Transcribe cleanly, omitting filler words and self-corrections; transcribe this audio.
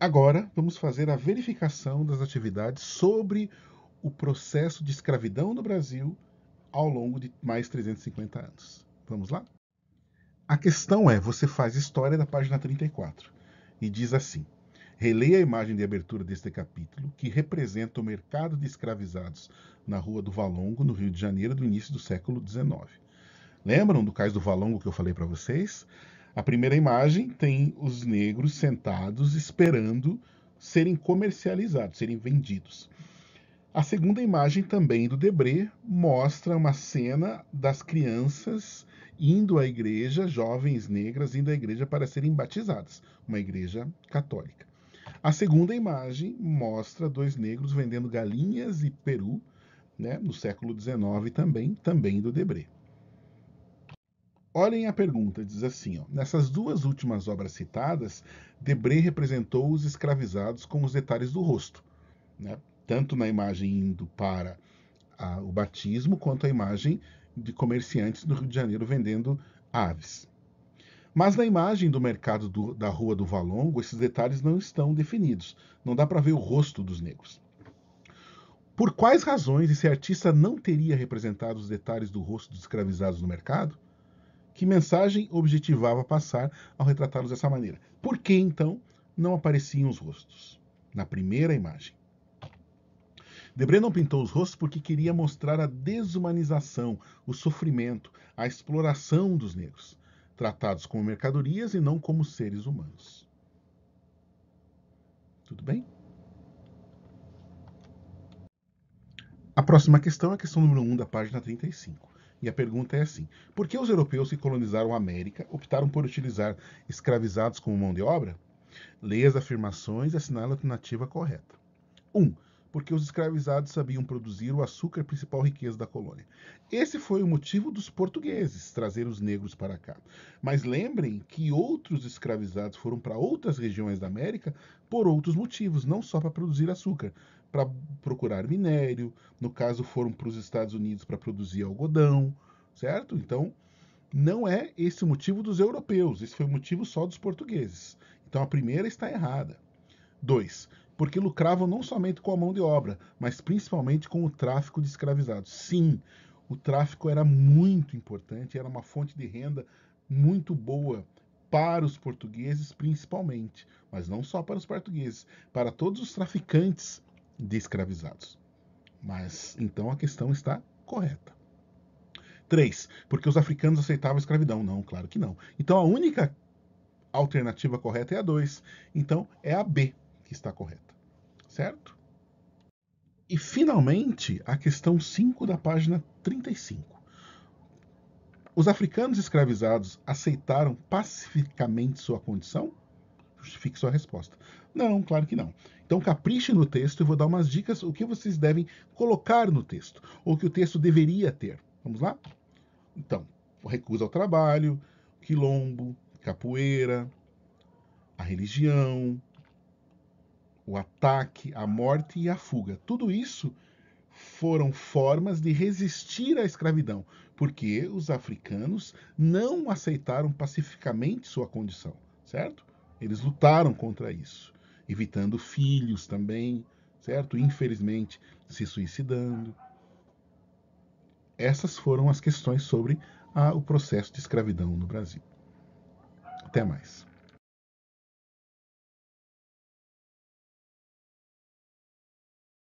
Agora, vamos fazer a verificação das atividades sobre o processo de escravidão no Brasil ao longo de mais 350 anos. Vamos lá? A questão é, você faz história da página 34 e diz assim: releia a imagem de abertura deste capítulo, que representa o mercado de escravizados na Rua do Valongo, no Rio de Janeiro, do início do século XIX. Lembram do cais do Valongo que eu falei para vocês? A primeira imagem tem os negros sentados esperando serem comercializados, serem vendidos. A segunda imagem, também do Debré, mostra uma cena das crianças indo à igreja, jovens negras indo à igreja para serem batizadas, uma igreja católica. A segunda imagem mostra dois negros vendendo galinhas e peru, né, no século XIX também do Debré. Olhem a pergunta, diz assim, ó, nessas duas últimas obras citadas, Debré representou os escravizados com os detalhes do rosto, né, tanto na imagem indo para o batismo, quanto a imagem de comerciantes no Rio de Janeiro vendendo aves. Mas na imagem do mercado da Rua do Valongo, esses detalhes não estão definidos. Não dá para ver o rosto dos negros. Por quais razões esse artista não teria representado os detalhes do rosto dos escravizados no mercado? Que mensagem objetivava passar ao retratá-los dessa maneira? Por que, então, não apareciam os rostos na primeira imagem? Debré não pintou os rostos porque queria mostrar a desumanização, o sofrimento, a exploração dos negros, tratados como mercadorias e não como seres humanos. Tudo bem? A próxima questão é a questão número 1 da página 35. E a pergunta é assim: por que os europeus que colonizaram a América optaram por utilizar escravizados como mão de obra? Leia as afirmações e assinale a alternativa correta. 1. Porque os escravizados sabiam produzir o açúcar, principal riqueza da colônia. Esse foi o motivo dos portugueses trazer os negros para cá. Mas lembrem que outros escravizados foram para outras regiões da América por outros motivos, não só para produzir açúcar, para procurar minério, no caso foram para os Estados Unidos para produzir algodão, certo? Então, não é esse o motivo dos europeus, esse foi o motivo só dos portugueses. Então a primeira está errada. 2. Porque lucravam não somente com a mão de obra, mas principalmente com o tráfico de escravizados. Sim, o tráfico era muito importante, era uma fonte de renda muito boa para os portugueses, principalmente, mas não só para os portugueses, para todos os traficantes de escravizados. Mas então a questão está correta. 3. Porque os africanos aceitavam a escravidão. Não, claro que não. Então a única alternativa correta é a 2. Então é a B que está correta. Certo? E finalmente a questão 5 da página 35. Os africanos escravizados aceitaram pacificamente sua condição? Justifique sua resposta. Não, claro que não. Então capriche no texto e vou dar umas dicas o que vocês devem colocar no texto, ou que o texto deveria ter. Vamos lá? Então, recusa ao trabalho, quilombo, capoeira, a religião, o ataque, a morte e a fuga. Tudo isso foram formas de resistir à escravidão, porque os africanos não aceitaram pacificamente sua condição, certo? Eles lutaram contra isso, evitando filhos também, certo? Infelizmente, se suicidando. Essas foram as questões sobre o processo de escravidão no Brasil. Até mais.